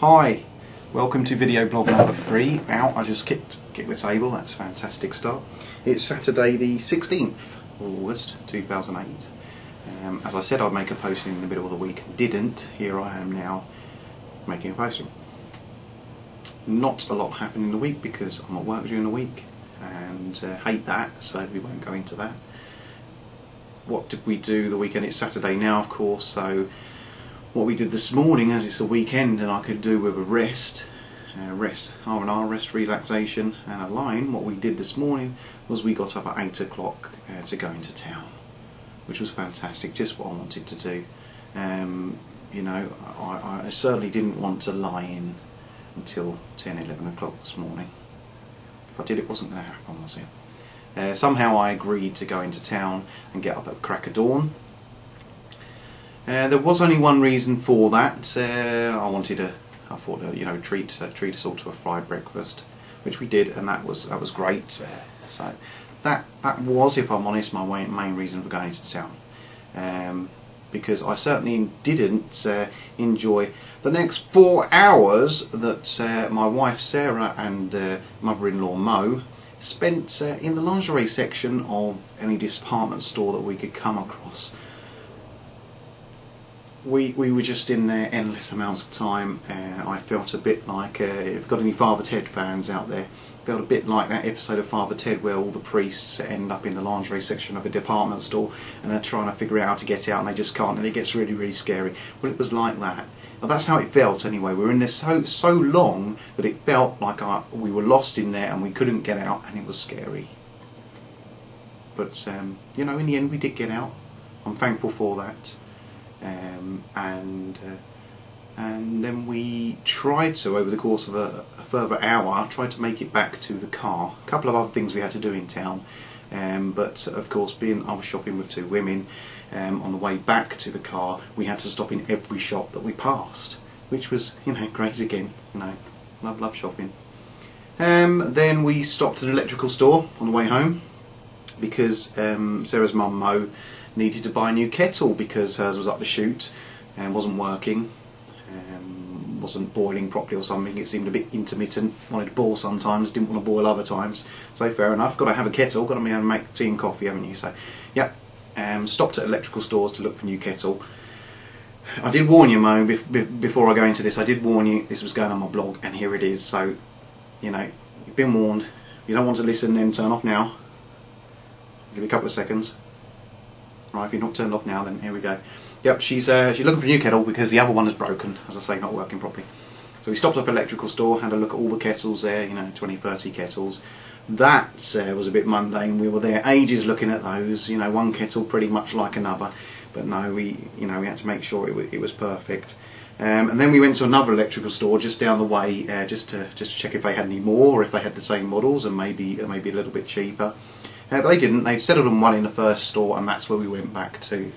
Hi, welcome to video blog number 3. I just kicked the table, that's a fantastic start. It's Saturday the 16th of August 2008. As I said I'd make a post in the middle of the week, didn't. Here I am now making a post. Not a lot happened in the week because I'm at work during the week and hate that, so we won't go into that. What did we do the weekend? It's Saturday now, of course, so what we did this morning, as it's the weekend and I could do with a rest, R&R, rest, relaxation and a line, what we did this morning was we got up at 8 o'clock to go into town, which was fantastic, just what I wanted to do. You know, I certainly didn't want to lie in until 10, 11 o'clock this morning. If I did, it wasn't going to happen, was it? Somehow I agreed to go into town and get up at crack of dawn. There was only one reason for that. I thought, you know, treat us all to a fried breakfast, which we did, and that was great. So that was, if I'm honest, my main reason for going to town, because I certainly didn't enjoy the next 4 hours that my wife Sarah and mother-in-law Mo spent in the lingerie section of any department store that we could come across. We were just in there endless amounts of time. I felt a bit like, if you've got any Father Ted fans out there, felt a bit like that episode of Father Ted where all the priests end up in the lingerie section of a department store and they're trying to figure out how to get out and they just can't, and it gets really, really scary. Well, it was like that. Well, that's how it felt anyway. We were in there so long that it felt like we were lost in there and we couldn't get out, and it was scary. But you know, in the end we did get out. I'm thankful for that. And then we tried to, over the course of a further hour, tried to make it back to the car. A couple of other things we had to do in town, but of course, I was shopping with two women, on the way back to the car we had to stop in every shop that we passed, which was, you know, great again. You know, love shopping. Then we stopped at an electrical store on the way home because Sarah's mum Mo needed to buy a new kettle because hers was up the chute and wasn't working, wasn't boiling properly or something. It seemed a bit intermittent, wanted to boil sometimes, didn't want to boil other times. So fair enough, got to have a kettle, got to be able to make tea and coffee, haven't you? So yep, stopped at electrical stores to look for a new kettle. I did warn you, Mo, before I go into this, I did warn you this was going on my blog, and here it is. So, you know, you've been warned. If you don't want to listen, then turn off now. Give it a couple of seconds. Right, if you're not turned off now, then here we go. Yep, she's looking for a new kettle because the other one is broken, as I say, not working properly. So we stopped off at an electrical store, had a look at all the kettles there, you know, 20, 30 kettles. That was a bit mundane. We were there ages looking at those, you know, one kettle pretty much like another. But no, we had to make sure it was perfect. And then we went to another electrical store just down the way, just to check if they had any more, or if they had the same models and maybe a little bit cheaper. But they didn't. They'd settled on one in the first store, and that's where we went back to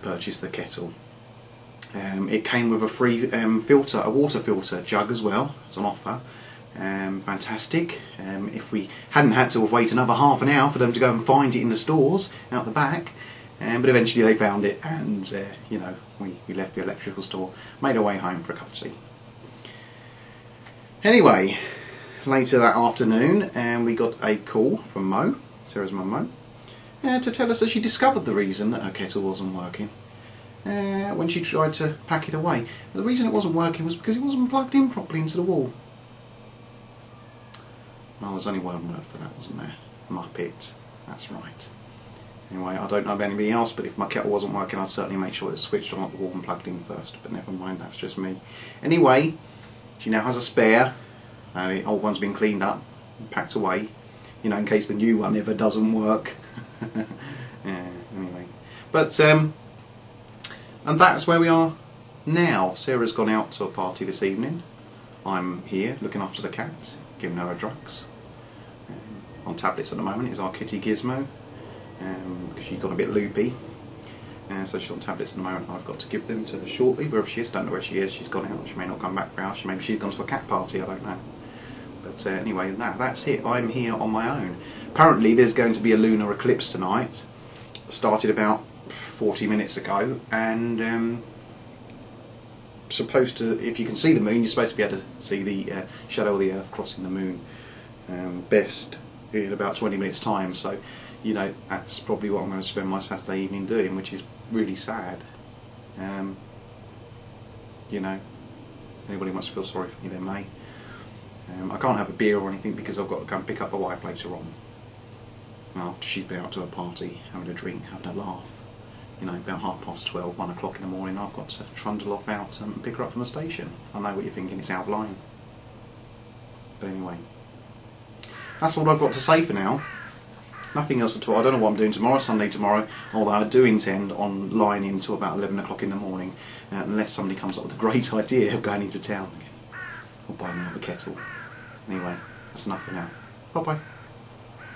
purchase the kettle. It came with a free filter, a water filter jug as well, as an offer. Fantastic. If we hadn't had to wait another half an hour for them to go and find it in the stores out the back, but eventually they found it, and you know, we left the electrical store, made our way home for a cup of tea. Anyway, later that afternoon, we got a call from Mo, Sarah's mum Mo, to tell us that she discovered the reason that her kettle wasn't working when she tried to pack it away. The reason it wasn't working was because it wasn't plugged in properly into the wall. Well, there's only one word for that, wasn't there? Muppet. That's right. Anyway, I don't know about anybody else, but if my kettle wasn't working, I'd certainly make sure it was switched on at the wall and plugged in first. But never mind, that's just me. Anyway, she now has a spare. The old one's been cleaned up and packed away, you know, in case the new one ever doesn't work. Anyway, but and that's where we are now. Sarah's gone out to a party this evening. I'm here looking after the cat, giving her drugs. On tablets at the moment is our kitty Gizmo, because she got a bit loopy. So she's on tablets at the moment. I've got to give them to her shortly, wherever she is. Don't know where she is. She's gone out. She may not come back for hours. Maybe she's gone to a cat party. I don't know. But anyway, that's it. I'm here on my own. Apparently, there's going to be a lunar eclipse tonight. Started about 40 minutes ago, and supposed to, if you can see the moon, you're supposed to be able to see the shadow of the Earth crossing the moon best in about 20 minutes time. So, you know, that's probably what I'm going to spend my Saturday evening doing, which is really sad. You know, anybody wants to feel sorry for me, they may. I can't have a beer or anything because I've got to go and pick up my wife later on. After she's been out to a party, having a drink, having a laugh. You know, about 12:30, 1 o'clock in the morning, I've got to trundle off out and pick her up from the station. I know what you're thinking, it's out of line. But anyway, that's all I've got to say for now. Nothing else at all. I don't know what I'm doing tomorrow, Sunday tomorrow, although I do intend on lying in till about 11 o'clock in the morning, unless somebody comes up with a great idea of going into town again, or buying another kettle. Anyway, that's enough for now. Bye bye.